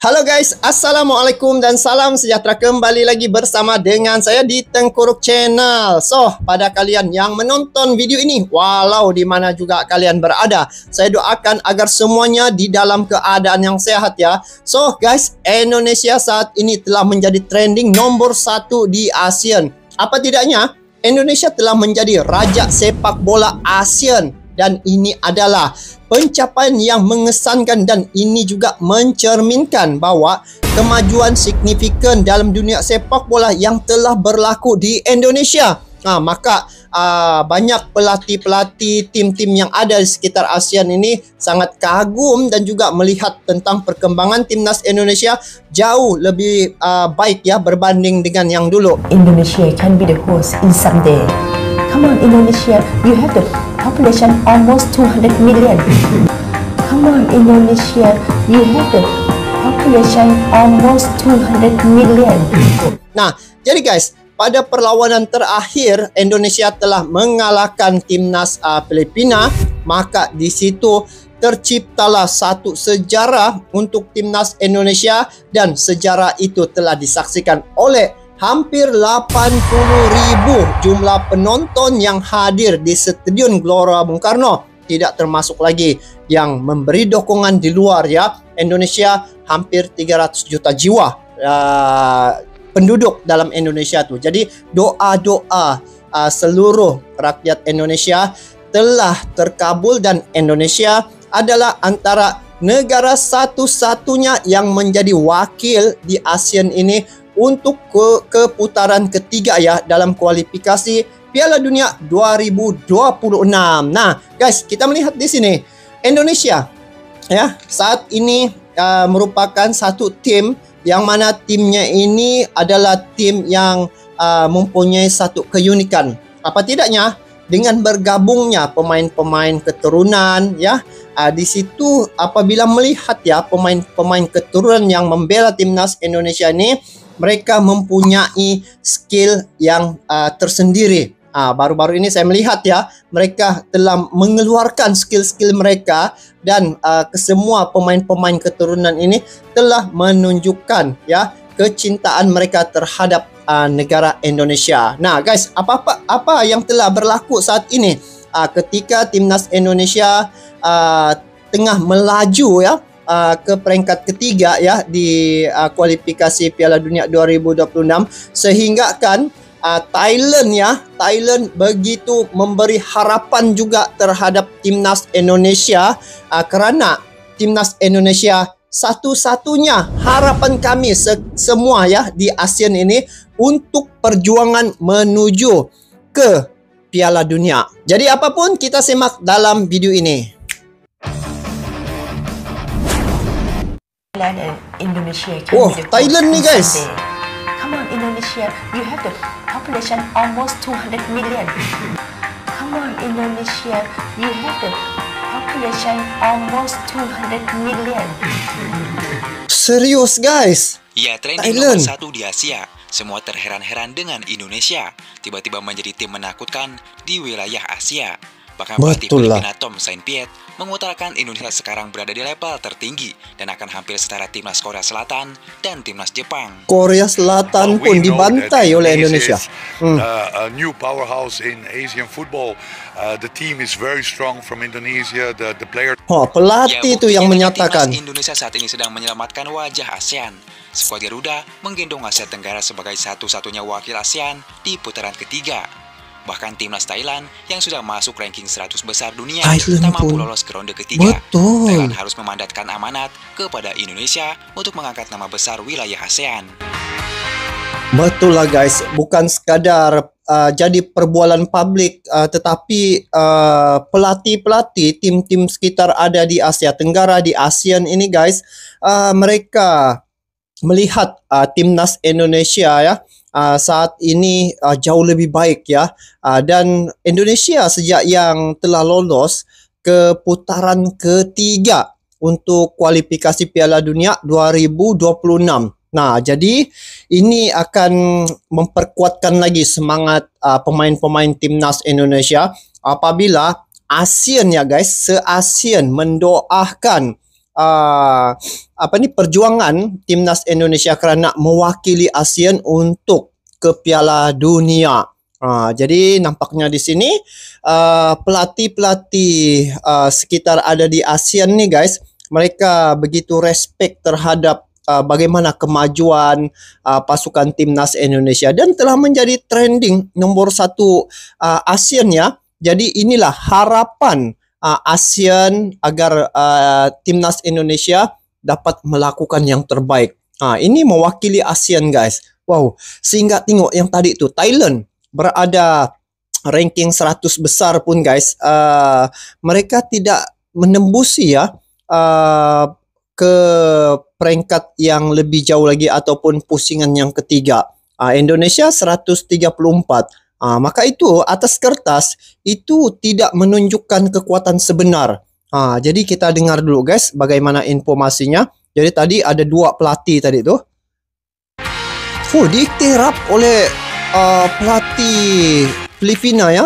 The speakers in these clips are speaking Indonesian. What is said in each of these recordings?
Halo guys, Assalamualaikum dan salam sejahtera, kembali lagi bersama dengan saya di Tengkuruk Channel. So, pada kalian yang menonton video ini, walau di mana juga kalian berada, saya doakan agar semuanya di dalam keadaan yang sehat ya. So guys, Indonesia saat ini telah menjadi trending nomor 1 di ASEAN. Apa tidaknya, Indonesia telah menjadi raja sepak bola ASEAN. Dan ini adalah pencapaian yang mengesankan, dan ini juga mencerminkan bahawa kemajuan signifikan dalam dunia sepak bola yang telah berlaku di Indonesia. Maka banyak pelatih-pelatih tim-tim yang ada di sekitar ASEAN ini sangat kagum dan juga melihat tentang perkembangan timnas Indonesia jauh lebih baik ya berbanding dengan yang dulu. Indonesia can be the host in someday. Come on Indonesia, you have the population almost 200 million. Come on Indonesia, you have the population almost 200 million. Nah, jadi guys, pada perlawanan terakhir Indonesia telah mengalahkan timnas Filipina, maka di situ terciptalah satu sejarah untuk timnas Indonesia, dan sejarah itu telah disaksikan oleh hampir 80.000 jumlah penonton yang hadir di Stadion Gelora Bung Karno. Tidak termasuk lagi yang memberi dukungan di luar ya. Indonesia hampir 300 juta jiwa penduduk dalam Indonesia tuh. Jadi doa-doa seluruh rakyat Indonesia telah terkabul, dan Indonesia adalah antara negara satu-satunya yang menjadi wakil di ASEAN ini untuk ke putaran ketiga ya dalam kualifikasi Piala Dunia 2026. Nah, guys, kita melihat di sini Indonesia ya saat ini merupakan satu tim yang mana timnya ini adalah tim yang mempunyai satu keunikan. Apa tidaknya dengan bergabungnya pemain-pemain keturunan ya, di situ apabila melihat ya pemain-pemain keturunan yang membela timnas Indonesia ini, mereka mempunyai skill yang tersendiri. Baru-baru ini saya melihat ya, mereka telah mengeluarkan skill-skill mereka, dan kesemua pemain-pemain keturunan ini telah menunjukkan ya kecintaan mereka terhadap negara Indonesia. Nah guys, apa yang telah berlaku saat ini ketika timnas Indonesia tengah melaju ya ke peringkat ketiga ya di kualifikasi Piala Dunia 2026, sehingga kan Thailand begitu memberi harapan juga terhadap timnas Indonesia, kerana timnas Indonesia satu-satunya harapan kami semua ya di ASEAN ini untuk perjuangan menuju ke Piala Dunia. Jadi apapun, kita simak dalam video ini. Thailand and Indonesia can be the host Thailand nih in guys. someday. Come on Indonesia, you have the population almost 200 million. Come on Indonesia, you have the population almost 200 million. Serius guys? Ya, trending nomor 1 di Asia. Semua terheran-heran dengan Indonesia tiba-tiba menjadi tim menakutkan di wilayah Asia. Bahkan pelatih Filipina Tom Saintfiet mengutarakan Indonesia sekarang berada di level tertinggi dan akan hampir setara timnas Korea Selatan dan timnas Jepang. Korea Selatan pun dibantai oleh Indonesia. A new powerhouse in Asian football. The team is very strong from Indonesia. The player. Pelatih itu yang menyatakan Indonesia saat ini sedang menyelamatkan wajah ASEAN. Skuad Garuda menggendong Asia Tenggara sebagai satu-satunya wakil ASEAN di putaran ketiga. Bahkan timnas Thailand yang sudah masuk ranking 100 besar dunia tak mampu lolos ke ronde ketiga. Thailand harus memandatkan amanat kepada Indonesia untuk mengangkat nama besar wilayah ASEAN. Betul lah guys, bukan sekadar jadi perbualan publik, tetapi pelatih-pelatih tim-tim sekitar ada di Asia Tenggara, di ASEAN ini guys, mereka melihat timnas Indonesia ya saat ini jauh lebih baik ya, dan Indonesia sejak yang telah lolos ke putaran ketiga untuk kualifikasi Piala Dunia 2026. Nah, jadi ini akan memperkuatkan lagi semangat pemain-pemain timnas Indonesia apabila ASEAN ya guys, se-ASEAN mendoakan perjuangan timnas Indonesia kerana mewakili ASEAN untuk ke Piala Dunia. Jadi nampaknya di sini pelatih-pelatih sekitar ada di ASEAN nih guys, mereka begitu respect terhadap bagaimana kemajuan pasukan timnas Indonesia dan telah menjadi trending nomor 1 ASEAN ya. Jadi inilah harapan ASEAN agar timnas Indonesia dapat melakukan yang terbaik. Ini mewakili ASEAN guys. Wow, sehingga tengok yang tadi tu Thailand berada ranking 100 besar pun guys, mereka tidak menembusi ya ke peringkat yang lebih jauh lagi ataupun pusingan yang ketiga. Indonesia 134. Maka itu atas kertas itu tidak menunjukkan kekuatan sebenar. Jadi kita dengar dulu guys bagaimana informasinya. Jadi tadi ada 2 pelatih tadi tu. Diiktiraf oleh pelatih Filipina ya.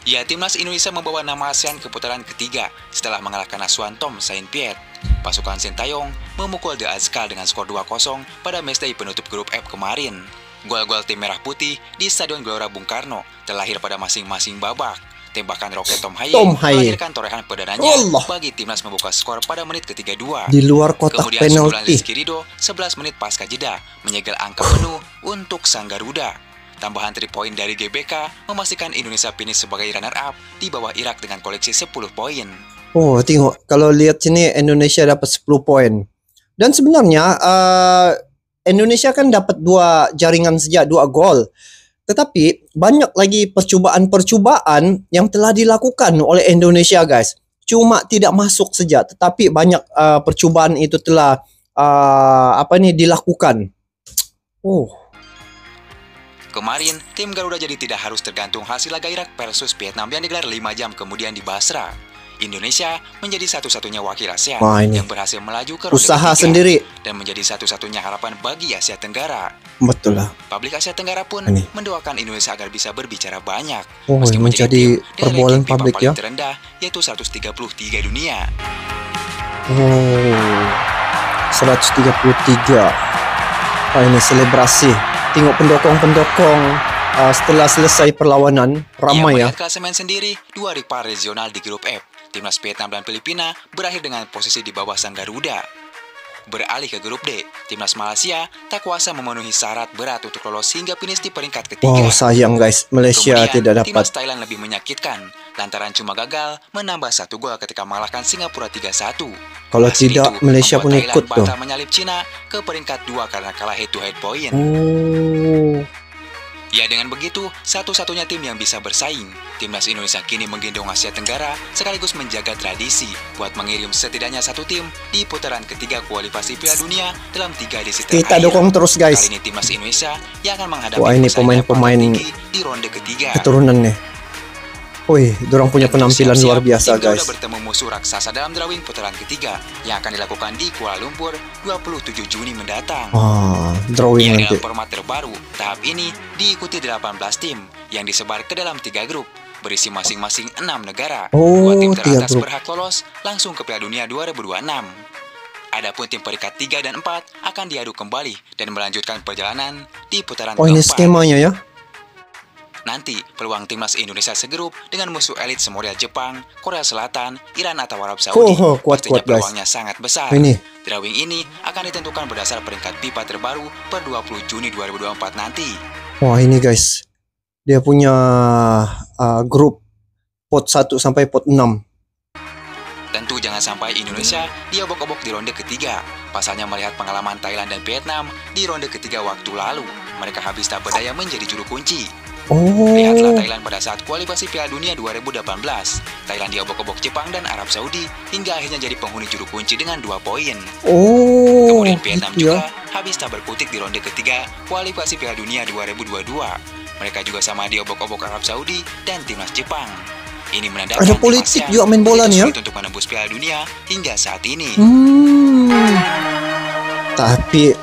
Ya, timnas Indonesia membawa nama ASEAN ke putaran ketiga setelah mengalahkan asuhan Tom Saintfiet. Pasukan Sintayong memukul The Azkal dengan skor 2-0 pada matchday penutup grup F kemarin. Gol-gol tim merah putih di Stadion Gelora Bung Karno terlahir pada masing-masing babak. Tembakan roket Tom Haye melahirkan torehan perdananya bagi timnas membuka skor pada menit ke-32. Di luar kotak Kemudian penalti. Rizky Ridho 11 menit pasca jeda menyegel angka penuh untuk Sang Garuda. Tambahan 3 poin dari GBK memastikan Indonesia finish sebagai runner-up di bawah Irak dengan koleksi 10 poin. Tengok kalau lihat sini Indonesia dapat 10 poin. Dan sebenarnya Indonesia kan dapat 2 jaringan saja, 2 gol. Tetapi banyak lagi percubaan-percubaan yang telah dilakukan oleh Indonesia guys. Cuma tidak masuk saja, tetapi banyak percubaan itu telah dilakukan. Kemarin, tim Garuda jadi tidak harus tergantung hasil laga Irak versus Vietnam yang digelar 5 jam kemudian di Basra. Indonesia menjadi satu-satunya wakil ASEAN yang berhasil melaju ke ronde usaha ketiga sendiri dan menjadi satu-satunya harapan bagi Asia Tenggara. Betul lah. Publik Asia Tenggara pun mendoakan Indonesia agar bisa berbicara banyak. Meski menjadi perbualan publik ya. Terendah yaitu 133 dunia. 133. Ini selebrasi. Tengok pendokong-pendokong setelah selesai perlawanan ramai ya. Melihat klasemen sendiri, 2 rival regional di grup F. Timnas Vietnam dan Filipina berakhir dengan posisi di bawah Sang Garuda. Beralih ke grup D, timnas Malaysia tak kuasa memenuhi syarat berat untuk lolos hingga finish di peringkat ketiga. Sayang guys, Malaysia tidak dapat. Timnas Thailand lebih menyakitkan lantaran cuma gagal menambah 1 gol ketika mengalahkan Singapura 3-1. Kalau tidak, Malaysia pun ikut tuh. Batal menyalip Cina ke peringkat 2 karena kalah head to head point. Ya, dengan begitu, satu-satunya tim yang bisa bersaing. Timnas Indonesia kini menggendong Asia Tenggara sekaligus menjaga tradisi buat mengirim setidaknya 1 tim di putaran ketiga kualifikasi Piala Dunia dalam 3 edisi terakhir. Kita dukung terus guys. Kali ini timnas Indonesia yang akan menghadapi ini pemain-pemain di ronde ketiga. Keturunan nih. Dorang punya penampilan luar biasa guys. Sudah bertemu musuh raksasa dalam drawing putaran ketiga yang akan dilakukan di Kuala Lumpur 27 Juni mendatang. Drawing nanti. Dalam format terbaru, tahap ini diikuti 18 tim yang disebar ke dalam 3 grup berisi masing-masing 6 negara. 2 tim teratas berhak lolos langsung ke Piala Dunia 2026. Adapun tim peringkat 3 dan 4 akan diadu kembali dan melanjutkan perjalanan di putaran keempat. Ini skemanya ya. Nanti, peluang timnas Indonesia segrup dengan musuh elit semodel Jepang, Korea Selatan, Iran atau Arab Saudi. Kuat peluangnya guys. sangat besar. Drawing ini akan ditentukan berdasar peringkat FIFA terbaru per 20 Juni 2024 nanti. Ini guys. Dia punya grup pot 1 sampai pot 6. Tentu jangan sampai Indonesia diobok-obok di ronde ketiga. Pasalnya melihat pengalaman Thailand dan Vietnam di ronde ketiga waktu lalu, mereka habis tak berdaya menjadi juru kunci. Lihatlah Thailand pada saat kualifikasi Piala Dunia 2018. Thailand diobok-obok Jepang dan Arab Saudi hingga akhirnya jadi penghuni juru kunci dengan 2 poin. Kemudian Vietnam juga habis tak berkutik di ronde ketiga kualifikasi Piala Dunia 2022. Mereka juga sama diobok-obok Arab Saudi dan timnas Jepang. Ini menandakan ada politik juga main bola nih ya. Untuk menembus Piala Dunia hingga saat ini. Tapi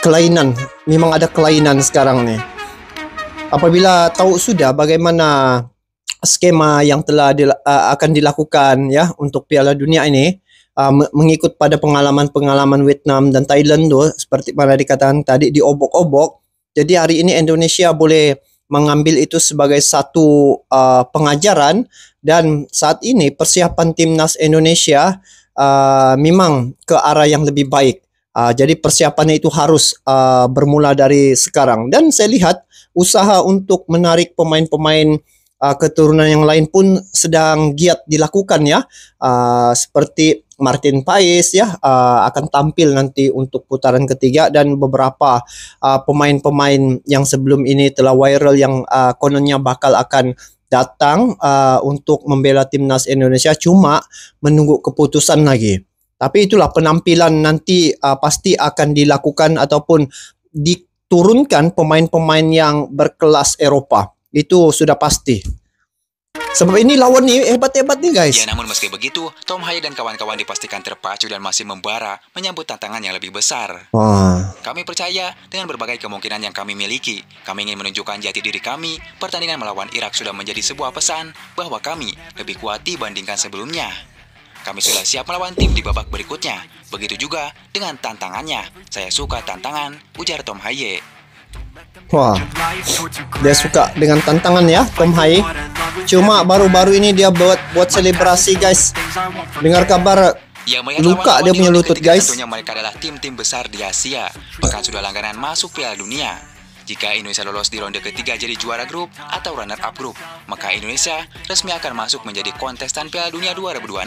kelainan, memang ada kelainan sekarang nih. Apabila tahu sudah bagaimana skema yang telah akan dilakukan ya untuk Piala Dunia ini, mengikut pada pengalaman-pengalaman Vietnam dan Thailand tu, seperti mana dikatakan tadi, diobok-obok. Jadi hari ini Indonesia boleh mengambil itu sebagai satu pengajaran, dan saat ini persiapan timnas Indonesia memang ke arah yang lebih baik. Jadi persiapannya itu harus bermula dari sekarang, dan saya lihat usaha untuk menarik pemain-pemain keturunan yang lain pun sedang giat dilakukan ya. Seperti Martin Paes ya akan tampil nanti untuk putaran ketiga, dan beberapa pemain-pemain yang sebelum ini telah viral yang kononnya bakal akan datang untuk membela timnas Indonesia, cuma menunggu keputusan lagi. Tapi itulah penampilan nanti pasti akan dilakukan ataupun diturunkan pemain-pemain yang berkelas Eropa. Itu sudah pasti. Sebab ini lawan nih hebat-hebat nih guys. Ya, namun meski begitu, Tom Haye dan kawan-kawan dipastikan terpacu dan masih membara menyambut tantangan yang lebih besar. Kami percaya dengan berbagai kemungkinan yang kami miliki, kami ingin menunjukkan jati diri kami. Pertandingan melawan Irak sudah menjadi sebuah pesan bahwa kami lebih kuat dibandingkan sebelumnya. Kami sudah siap melawan tim di babak berikutnya. Begitu juga dengan tantangannya. Saya suka tantangan, ujar Tom Haye. Wah, dia suka dengan tantangan ya, Tom Haye. Cuma baru-baru ini dia buat selebrasi guys. Dengar kabar luka dia punya lutut guys. Tentunya mereka adalah tim-tim besar di Asia, bahkan sudah langganan masuk Piala Dunia. Jika Indonesia lolos di ronde ketiga jadi juara grup atau runner-up grup, maka Indonesia resmi akan masuk menjadi kontestan Piala Dunia 2026.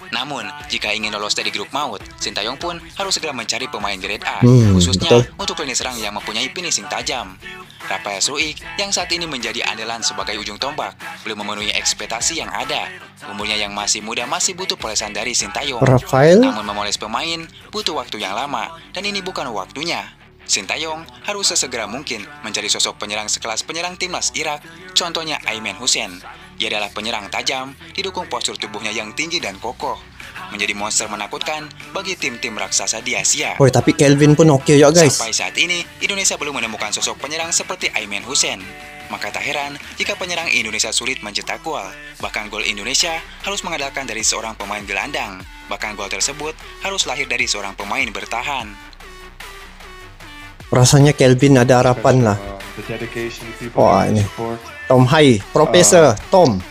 Namun, jika ingin lolos dari grup maut, Sintayong pun harus segera mencari pemain grade A, khususnya untuk lini serang yang mempunyai finishing tajam. Rafael Struijk yang saat ini menjadi andalan sebagai ujung tombak belum memenuhi ekspektasi yang ada. Umurnya yang masih muda masih butuh polesan dari Sintayong. Namun memoles pemain butuh waktu yang lama, dan ini bukan waktunya. Sintayong harus sesegera mungkin mencari sosok penyerang sekelas penyerang timnas Irak, contohnya Ayman Hussein. Ia adalah penyerang tajam, didukung postur tubuhnya yang tinggi dan kokoh. Menjadi monster menakutkan bagi tim-tim raksasa di Asia. Oh, tapi Kelvin pun oke ya guys. Sampai saat ini, Indonesia belum menemukan sosok penyerang seperti Ayman Hussein. Maka tak heran jika penyerang Indonesia sulit mencetak gol. Bahkan gol Indonesia harus mengandalkan dari seorang pemain gelandang. Bahkan gol tersebut harus lahir dari seorang pemain bertahan. Rasanya Kelvin ada harapan lah. Wah, ini Tom Haye, Profesor Tom.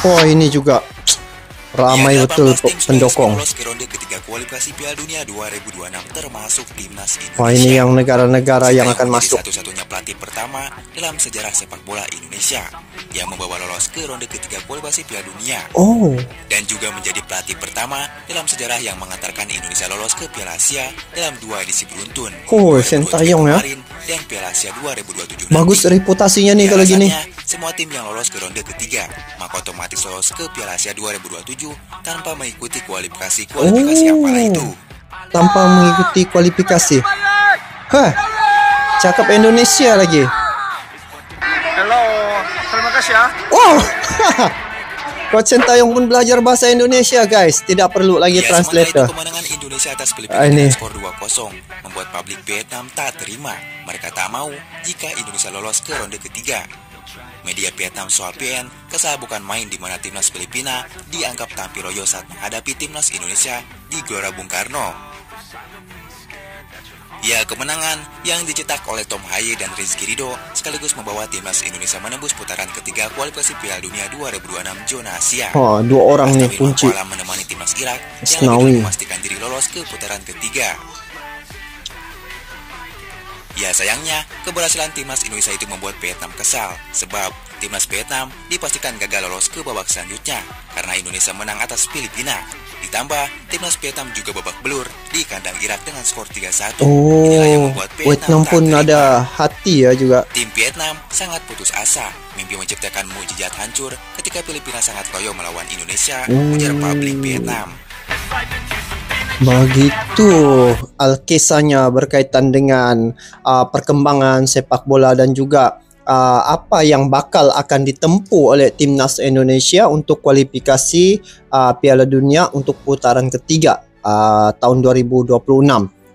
Oh, ini juga ramai betul pendukung. Lolos ke ronde ketiga kualifikasi Piala Dunia 2026 termasuk timnas Indonesia. Wah, ini yang negara-negara yang akan masuk. Satu-satunya pelatih pertama dalam sejarah sepak bola Indonesia yang membawa lolos ke ronde ketiga kualifikasi Piala Dunia. Oh. Dan juga menjadi pelatih pertama dalam sejarah yang mengantarkan Indonesia lolos ke Piala Asia dalam 2 edisi beruntun. Oh, Sintayong ya. Dan Piala Asia 2027. Bagus reputasinya nih kalau gini. Semua tim yang lolos ke ronde ketiga maka otomatis lolos ke Piala Asia 2027 tanpa mengikuti kualifikasi apalah itu. Tanpa mengikuti kualifikasi. Hah, cakap Indonesia lagi. Halo, terima kasih ya. Wow, Coach Sintayong pun belajar bahasa Indonesia guys. Tidak perlu lagi translator. Kemenangan Indonesia atas Filipina dengan skor 2-0 membuat publik Vietnam tak terima. Mereka tak mau jika Indonesia lolos ke ronde ketiga. Media Vietnam soal PN kesal bukan main di mana timnas Filipina dianggap tampil loyo saat menghadapi timnas Indonesia di Gelora Bung Karno. Ya, kemenangan yang dicetak oleh Tom Haye dan Rizky Ridho sekaligus membawa timnas Indonesia menembus putaran ketiga kualifikasi Piala Dunia 2026 zona Asia. Oh, 2 orang nih kunci. Menemani timnas Irak yang lebih memastikan diri lolos ke putaran ketiga. Ya, sayangnya keberhasilan timnas Indonesia itu membuat Vietnam kesal, sebab timnas Vietnam dipastikan gagal lolos ke babak selanjutnya karena Indonesia menang atas Filipina. Ditambah timnas Vietnam juga babak belur di kandang Irak dengan skor 3-1. Inilah yang membuat Vietnam pun ada hati ya juga. Tim Vietnam sangat putus asa, mimpi menciptakan mukjizat hancur ketika Filipina sangat loyo melawan Indonesia, ujar publik Vietnam. Begitu kisahnya berkaitan dengan perkembangan sepak bola dan juga apa yang bakal akan ditempuh oleh timnas Indonesia untuk kualifikasi Piala Dunia untuk putaran ketiga tahun 2026.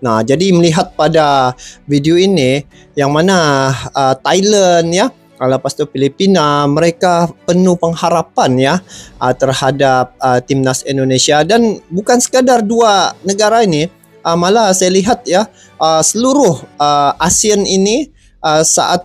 Nah, jadi melihat pada video ini yang mana Thailand ya Lepas tu Filipina, mereka penuh pengharapan ya terhadap timnas Indonesia. Dan bukan sekadar dua negara ini, malah saya lihat ya seluruh ASEAN ini saat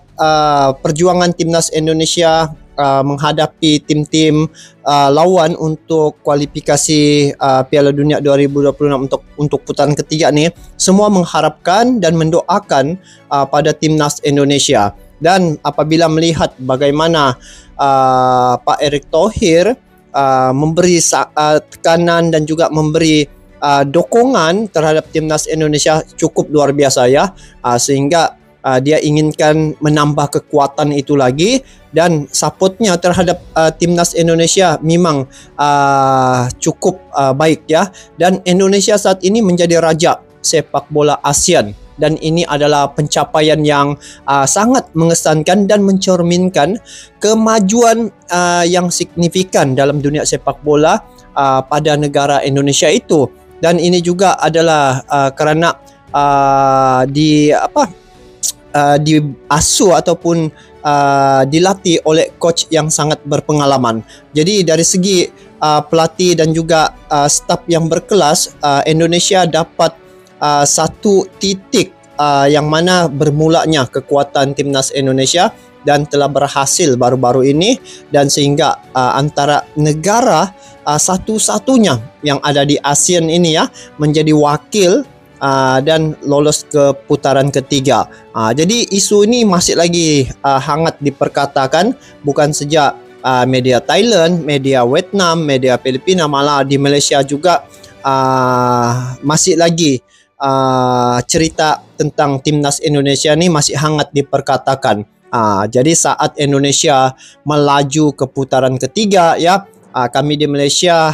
perjuangan timnas Indonesia menghadapi tim-tim lawan untuk kualifikasi Piala Dunia 2026 untuk putaran ketiga ni, semua mengharapkan dan mendoakan pada timnas Indonesia. Dan apabila melihat bagaimana Pak Erick Thohir memberi tekanan dan juga memberi dokongan terhadap timnas Indonesia cukup luar biasa ya, sehingga dia inginkan menambah kekuatan itu lagi, dan supportnya terhadap timnas Indonesia memang cukup baik ya. Dan Indonesia saat ini menjadi raja sepak bola ASEAN, dan ini adalah pencapaian yang sangat mengesankan dan mencerminkan kemajuan yang signifikan dalam dunia sepak bola pada negara Indonesia itu. Dan ini juga adalah kerana diasuh ataupun dilatih oleh coach yang sangat berpengalaman. Jadi dari segi pelatih dan juga staf yang berkelas, Indonesia dapat satu titik yang mana bermulanya kekuatan timnas Indonesia, dan telah berhasil baru-baru ini, dan sehingga antara negara satu-satunya yang ada di ASEAN ini ya menjadi wakil dan lolos ke putaran ketiga. Jadi isu ini masih lagi hangat diperkatakan, bukan saja media Thailand, media Vietnam, media Filipina, malah di Malaysia juga masih lagi cerita tentang timnas Indonesia ni masih hangat diperkatakan. Jadi saat Indonesia melaju ke putaran ketiga ya, kami di Malaysia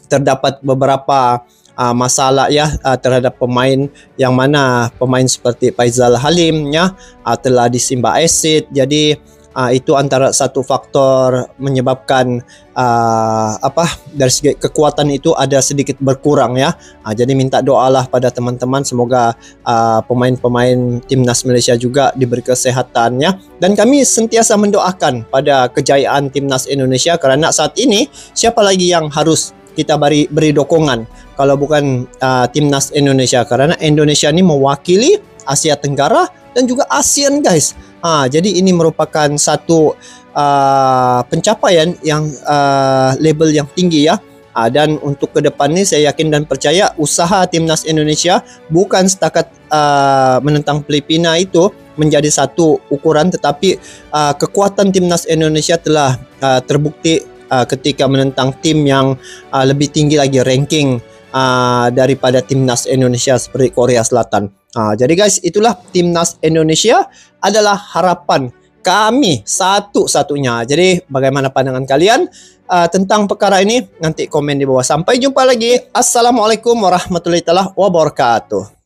terdapat beberapa masalah ya terhadap pemain, yang mana pemain seperti Faizal Halim ya telah disimba asid. Jadi itu antara satu faktor menyebabkan dari segi kekuatan itu ada sedikit berkurang ya. Jadi minta doalah pada teman-teman, semoga pemain-pemain timnas Malaysia juga diberi kesehatan ya. Dan kami sentiasa mendoakan pada kejayaan timnas Indonesia, kerana saat ini siapa lagi yang harus kita beri dokongan kalau bukan timnas Indonesia, kerana Indonesia ini mewakili Asia Tenggara dan juga ASEAN guys. Jadi ini merupakan satu pencapaian yang label yang tinggi ya. Dan untuk ke depan ni saya yakin dan percaya usaha timnas Indonesia bukan setakat menentang Filipina itu menjadi satu ukuran, tetapi kekuatan timnas Indonesia telah terbukti ketika menentang tim yang lebih tinggi lagi ranking daripada timnas Indonesia seperti Korea Selatan. Jadi guys, itulah timnas Indonesia adalah harapan kami satu-satunya. Jadi bagaimana pandangan kalian tentang perkara ini? Nanti komen di bawah. Sampai jumpa lagi. Assalamualaikum warahmatullahi wabarakatuh.